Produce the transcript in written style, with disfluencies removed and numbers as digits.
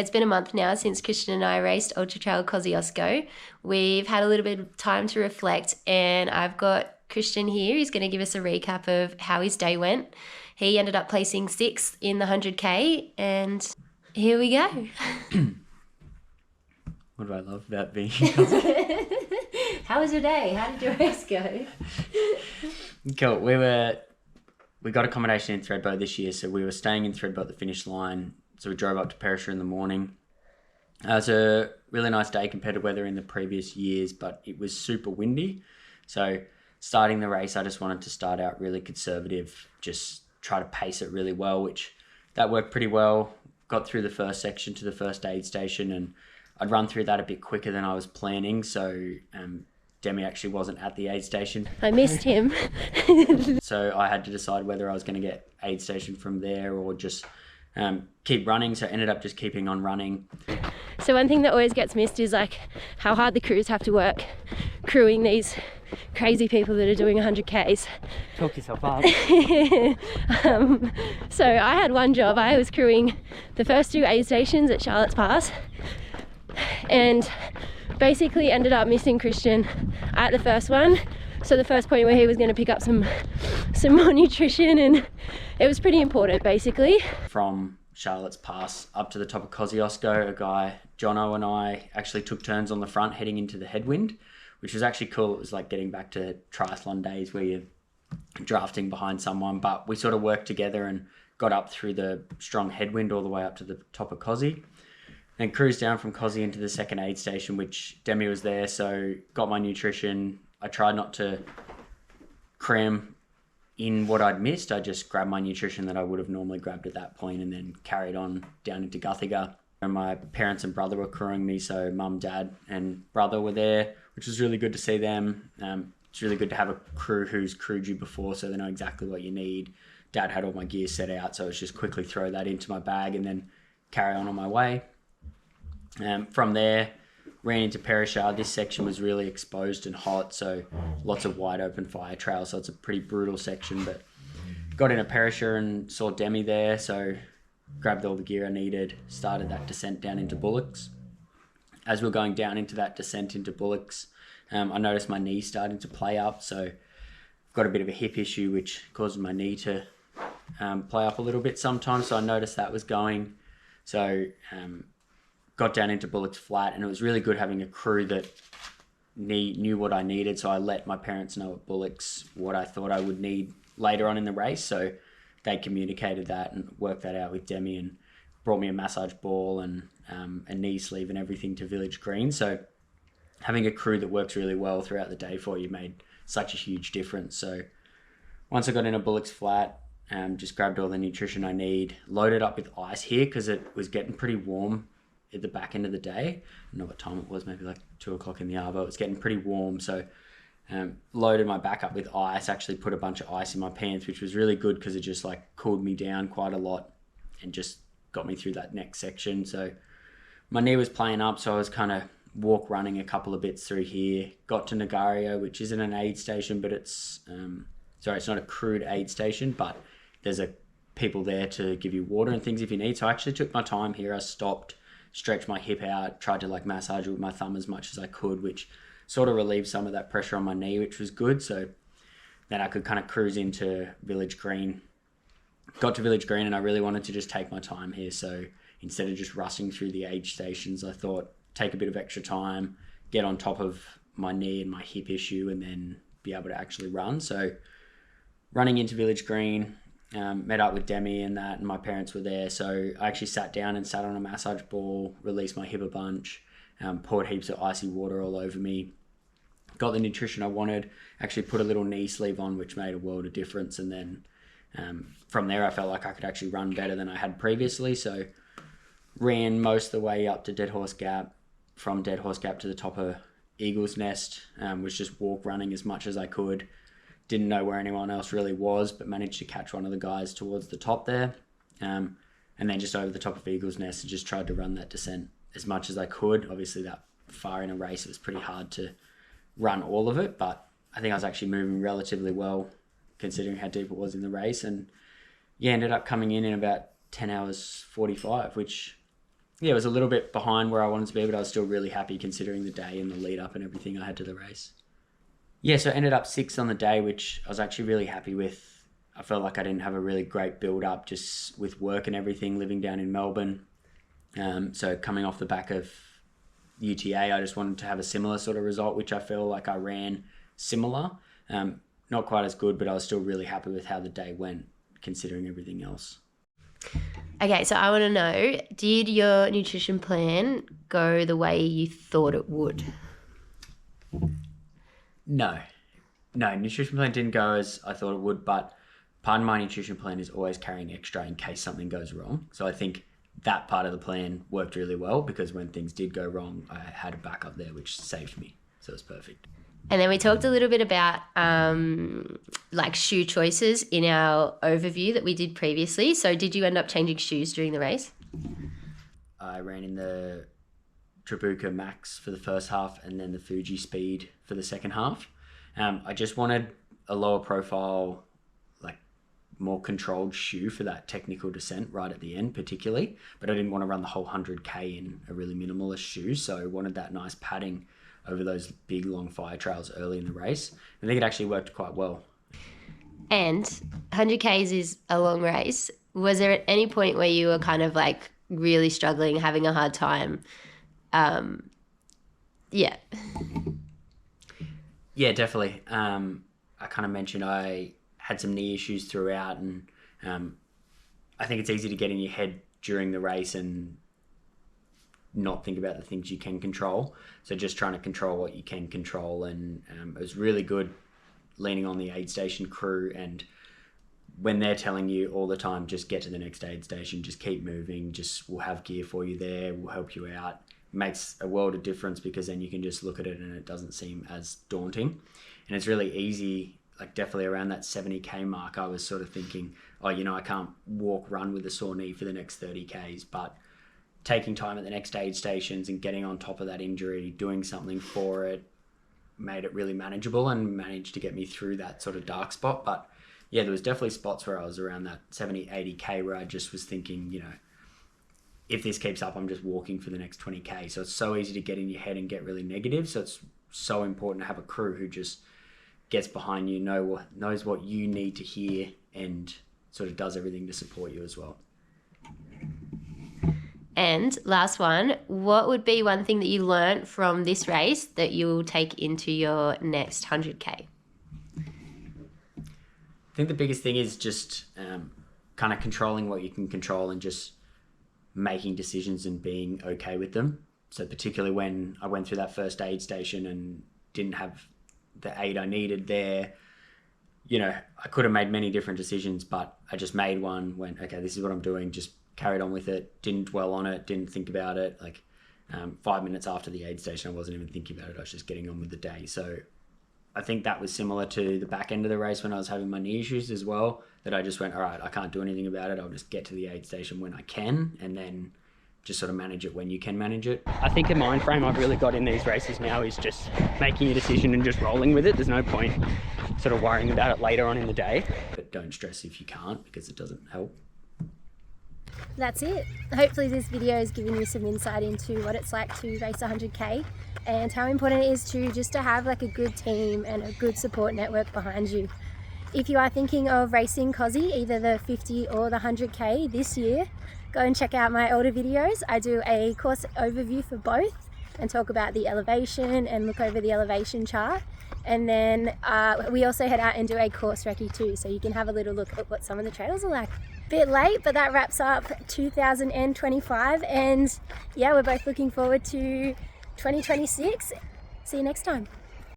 It's been a month now since Cristian and I raced Ultra Trail Kosciuszko. We've had a little bit of time to reflect, and I've got Cristian here. He's going to give us a recap of how his day went. He ended up placing 6th in the 100k, and here we go. What do I love about being How was your day? How did your race go? Cool. We got accommodation in Thredbo this year, so we were staying in Thredbo at the finish line. So we drove up to Perisher in the morning. It was a really nice day compared to weather in the previous years, but it was super windy. So starting the race, I just wanted to start out really conservative, just try to pace it really well, which that worked pretty well. Got through the first section to the first aid station, and I'd run through that a bit quicker than I was planning. So Demi actually wasn't at the aid station. I missed him. So I had to decide whether I was going to get aid station from there or just keep running. So I ended up just keeping on running. So one thing that always gets missed is like how hard the crews have to work crewing these crazy people that are doing 100Ks. Talk yourself up. So I had one job. I was crewing the first 2 aid stations at Charlotte's Pass, and basically ended up missing Cristian at the first one. So the first point where he was going to pick up some more nutrition, and it was pretty important basically. From Charlotte's Pass up to the top of Kosciuszko, a guy, Jono, and I actually took turns on the front heading into the headwind, which was actually cool. It was like getting back to triathlon days where you're drafting behind someone, but we sort of worked together and got up through the strong headwind all the way up to the top of Kosci. And cruised down from Kosci into the second aid station, which Demi was there, so got my nutrition. I tried not to cram in what I'd missed. I just grabbed my nutrition that I would have normally grabbed at that point and then carried on down into Guthiga. And my parents and brother were crewing me, so mum, dad and brother were there, which was really good to see them. It's really good to have a crew who's crewed you before, so they know exactly what you need. Dad had all my gear set out, so it was just quickly throw that into my bag and then carry on my way. From there, ran into Perisher. This section was really exposed and hot, so lots of wide open fire trails, so it's a pretty brutal section, but got into Perisher and saw Demi there, so grabbed all the gear I needed, started that descent down into Bullocks. As we were going down into that descent into Bullocks, I noticed my knee starting to play up, so got a bit of a hip issue which causes my knee to play up a little bit sometimes, so I noticed that was going. So got down into Bullocks flat, and it was really good having a crew that knew what I needed, so I let my parents know at Bullocks what I thought I would need later on in the race, so they communicated that and worked that out with Demi and brought me a massage ball and a knee sleeve and everything to Village Green. So having a crew that works really well throughout the day for you made such a huge difference. So once I got into Bullocks flat, just grabbed all the nutrition I need, loaded up with ice here because it was getting pretty warm at the back end of the day. I don't know what time it was, maybe like 2 o'clock in the hour, but it was getting pretty warm. So loaded my back up with ice, actually put a bunch of ice in my pants, which was really good because it just like cooled me down quite a lot and just got me through that next section. So my knee was playing up, so I was kind of running a couple of bits through here. Got to Nagario, which isn't an aid station, but it's it's not a crewed aid station, but there's people there to give you water and things if you need. So I actually took my time here. I stopped, stretched my hip out, tried to like massage it with my thumb as much as I could, which sort of relieved some of that pressure on my knee, which was good. So then I could kind of cruise into Village Green. Got to Village Green and I really wanted to just take my time here. So instead of just rushing through the aid stations, I thought take a bit of extra time, get on top of my knee and my hip issue, and then be able to actually run. So running into Village Green, met up with Demi and that, and my parents were there. So I actually sat down and sat on a massage ball, released my hip a bunch, poured heaps of icy water all over me, got the nutrition I wanted, actually put a little knee sleeve on, which made a world of difference. And then from there, I felt like I could actually run better than I had previously. So ran most of the way up to Dead Horse Gap. From Dead Horse Gap to the top of Eagle's Nest, was just walk running as much as I could. Didn't know where anyone else really was, but managed to catch one of the guys towards the top there. And then just over the top of Eagle's Nest and just tried to run that descent as much as I could. Obviously that far in a race, it was pretty hard to run all of it, but I think I was actually moving relatively well considering how deep it was in the race. And yeah, ended up coming in about 10 hours 45, which Yeah, it was a little bit behind where I wanted to be, but I was still really happy considering the day and the lead up and everything I had to the race. Yeah, so I ended up 6th on the day, which I was actually really happy with. I felt like I didn't have a really great build up just with work and everything, living down in Melbourne. So coming off the back of UTA, I just wanted to have a similar sort of result, which I feel like I ran similar. Not quite as good, but I was still really happy with how the day went, considering everything else. Okay, so I want to know, did your nutrition plan go the way you thought it would? No, nutrition plan didn't go as I thought it would, but part of my nutrition plan is always carrying extra in case something goes wrong. So I think that part of the plan worked really well because when things did go wrong, I had a backup there, which saved me. So it was perfect. And then we talked a little bit about like shoe choices in our overview that we did previously. So did you end up changing shoes during the race? I ran in the Trabuca Max for the first half and then the Fuji Speed for the second half. I just wanted a lower profile, like more controlled shoe for that technical descent right at the end particularly, but I didn't want to run the whole 100k in a really minimalist shoe, so I wanted that nice padding over those big long fire trails early in the race. I think it actually worked quite well. And 100Ks is a long race. Was there at any point where you were kind of like really struggling, having a hard time? Yeah, definitely. I kind of mentioned I had some knee issues throughout, and I think it's easy to get in your head during the race and not think about the things you can control. So just trying to control what you can control, and it was really good leaning on the aid station crew, and when they're telling you all the time, just get to the next aid station, just keep moving, just we'll have gear for you there, we'll help you out. It makes a world of difference because then you can just look at it and it doesn't seem as daunting. And it's really easy, like definitely around that 70k mark, I was sort of thinking, oh, I can't run with a sore knee for the next 30Ks, but taking time at the next aid stations and getting on top of that injury, doing something for it, made it really manageable and managed to get me through that sort of dark spot. But yeah, there was definitely spots where I was around that 70, 80k where I just was thinking, if this keeps up, I'm just walking for the next 20k. So it's so easy to get in your head and get really negative. So it's so important to have a crew who just gets behind you, knows what you need to hear, and sort of does everything to support you as well. And last one, what would be one thing that you learnt from this race that you'll take into your next 100k? I think the biggest thing is just kind of controlling what you can control and just making decisions and being okay with them. So particularly when I went through that first aid station and didn't have the aid I needed there, I could have made many different decisions, but I just made one, went, okay, this is what I'm doing, just carried on with it, didn't dwell on it, didn't think about it. 5 minutes after the aid station, I wasn't even thinking about it. I was just getting on with the day. So I think that was similar to the back end of the race when I was having my knee issues as well, that I just went, all right, I can't do anything about it. I'll just get to the aid station when I can, and then just sort of manage it when you can manage it. I think the mind frame I've really got in these races now is just making a decision and just rolling with it. There's no point sort of worrying about it later on in the day. But don't stress if you can't, because it doesn't help. That's it. Hopefully this video has given you some insight into what it's like to race 100k and how important it is to have like a good team and a good support network behind you. If you are thinking of racing Kosci, either the 50 or the 100k this year, go and check out my older videos. I do a course overview for both and talk about the elevation and look over the elevation chart. And then we also head out and do a course recce too, so you can have a little look at what some of the trails are like. Bit late, but that wraps up 2025, and yeah, we're both looking forward to 2026. See you next time.